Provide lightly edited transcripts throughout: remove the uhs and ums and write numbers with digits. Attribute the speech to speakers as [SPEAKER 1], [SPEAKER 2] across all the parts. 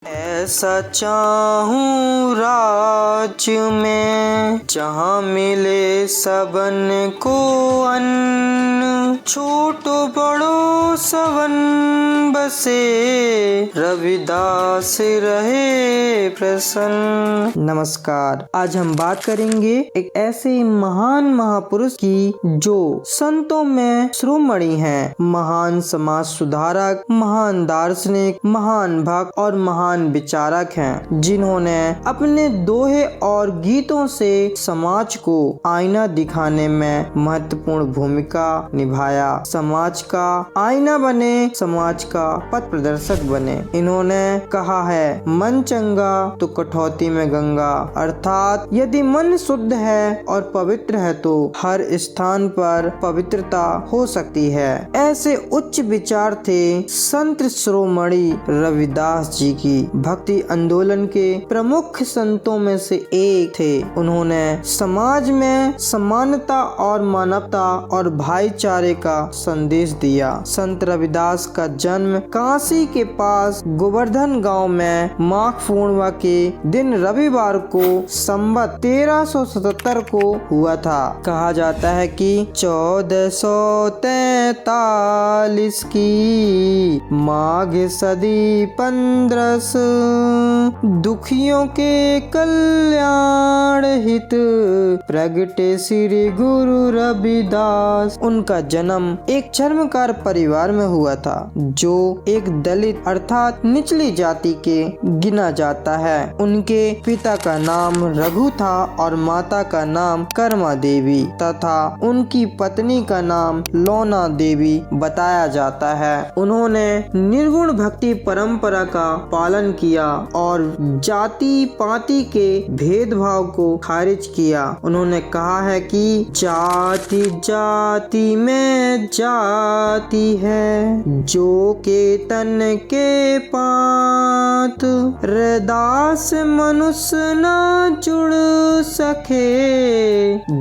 [SPEAKER 1] ऐसा चाहूं राज्य में जहाँ मिले सबन को अन्न, छोटो बड़ो सवन बसे, रविदास रहे प्रसन्न। नमस्कार, आज हम बात करेंगे एक ऐसे महान महापुरुष की जो संतों में शिरोमणि हैं, महान समाज सुधारक, महान दार्शनिक, महान भक्त और महान विचारक हैं, जिन्होंने अपने दोहे और गीतों से समाज को आईना दिखाने में महत्वपूर्ण भूमिका निभाया। समाज का आईना बने, समाज का पथ प्रदर्शक बने। इन्होंने कहा है, मन चंगा तो कठौती में गंगा, अर्थात यदि मन शुद्ध है और पवित्र है तो हर स्थान पर पवित्रता हो सकती है। ऐसे उच्च विचार थे संत शिरोमणि रविदास जी की। भक्ति आंदोलन के प्रमुख संतों में से एक थे। उन्होंने समाज में समानता और मानवता और भाईचारे का संदेश दिया। संत रविदास का जन्म काशी के पास गोवर्धन गांव में माघ पूर्णिमा के दिन रविवार को संवत 1377 को हुआ था। कहा जाता है कि 1443 की माघ सदी 15 दुखियों के कल्याण हित प्रगटे श्री गुरु रविदास। उनका जन्म एक चर्मकार परिवार में हुआ था, जो एक दलित अर्थात निचली जाति के गिना जाता है। उनके पिता का नाम रघु था और माता का नाम कर्मा देवी तथा उनकी पत्नी का नाम लोना देवी बताया जाता है। उन्होंने निर्गुण भक्ति परंपरा का पालन किया और जाति पाति के भेदभाव को खारिज किया। उन्होंने कहा है कि जाति जाति में जाति है, जो के तन के पात, रैदास मनुष्य न जुड़ सके,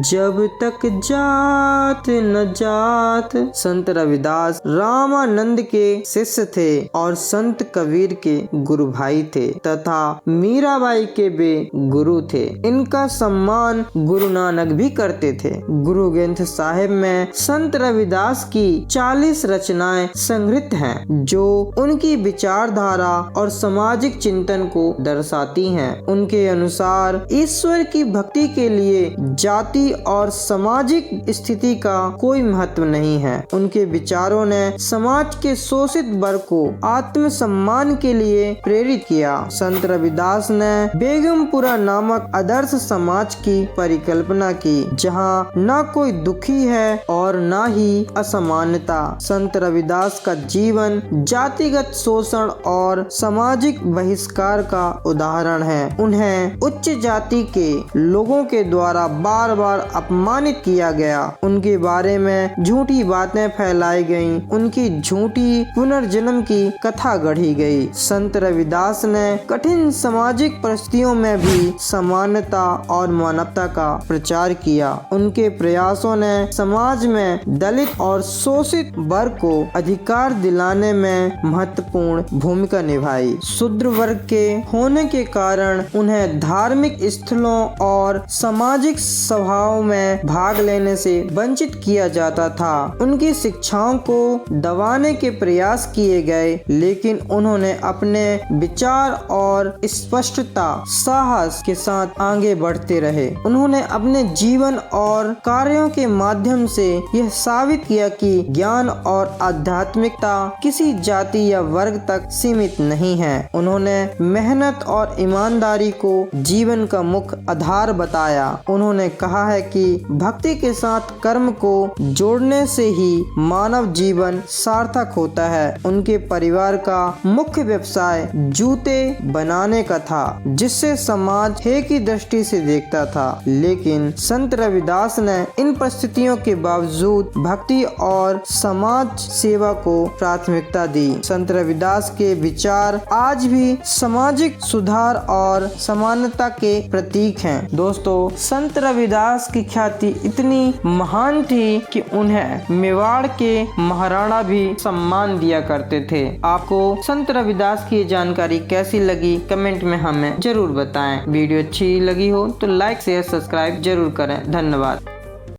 [SPEAKER 1] जब तक जात न जात। संत रविदास रामानंद के शिष्य थे और संत कबीर के गुरु भाई थे तथा मीराबाई के भी गुरु थे। इनका सम्मान गुरु नानक भी करते थे। गुरु ग्रंथ साहिब में संत रविदास की 40 रचनाएं संग्रहित हैं, जो उनकी विचारधारा और सामाजिक चिंतन को दर्शाती हैं। उनके अनुसार ईश्वर की भक्ति के लिए जाति और सामाजिक स्थिति का कोई महत्व नहीं है। उनके विचारों ने समाज के शोषित वर्ग को आत्म सम्मान के लिए प्रेरित किया। संत रविदास ने बेगमपुरा नामक आदर्श समाज की परिकल्पना की, जहाँ न कोई दुखी है और न ही असमानता। संत रविदास का जीवन जातिगत शोषण और सामाजिक बहिष्कार का उदाहरण है। उन्हें उच्च जाति के लोगों के द्वारा बार बार अपमानित किया गया। उनके बारे में झूठी बातें फैलाई गईं। उनकी झूठी पुनर्जन्म की कथा गढ़ी गई। संत रविदास ने कठिन सामाजिक परिस्थितियों में भी समानता और मानवता का प्रचार किया। उनके प्रयासों ने समाज में दलित और शोषित वर्ग को अधिकार दिलाने में महत्वपूर्ण भूमिका निभाई। शूद्र वर्ग के होने के कारण उन्हें धार्मिक स्थलों और सामाजिक सभाओं में भाग लेने से वंचित किया जाता था। उनकी शिक्षाओं को दबाने के प्रयास किए गए, लेकिन उन्होंने अपने विचार और स्पष्टता साहस के साथ आगे बढ़ते रहे। उन्होंने अपने जीवन और कार्यों के माध्यम से यह साबित किया कि ज्ञान और आध्यात्मिकता किसी जाति या वर्ग तक सीमित नहीं है। उन्होंने मेहनत और ईमानदारी को जीवन का मुख्य आधार बताया। उन्होंने कहा है कि भक्ति के साथ कर्म को जोड़ने से ही मानव जीवन सार्थक होता है। उनके परिवार का मुख्य व्यवसाय जूते बनाने का था, जिससे समाज हे की दृष्टि से देखता था। लेकिन संत रविदास ने इन परिस्थितियों के बावजूद भक्ति भक्ति और समाज सेवा को प्राथमिकता दी। संत रविदास के विचार आज भी सामाजिक सुधार और समानता के प्रतीक हैं। दोस्तों, संत रविदास की ख्याति इतनी महान थी कि उन्हें मेवाड़ के महाराणा भी सम्मान दिया करते थे। आपको संत रविदास की जानकारी कैसी लगी कमेंट में हमें जरूर बताएं। वीडियो अच्छी लगी हो तो लाइक शेयर सब्सक्राइब जरूर करें। धन्यवाद।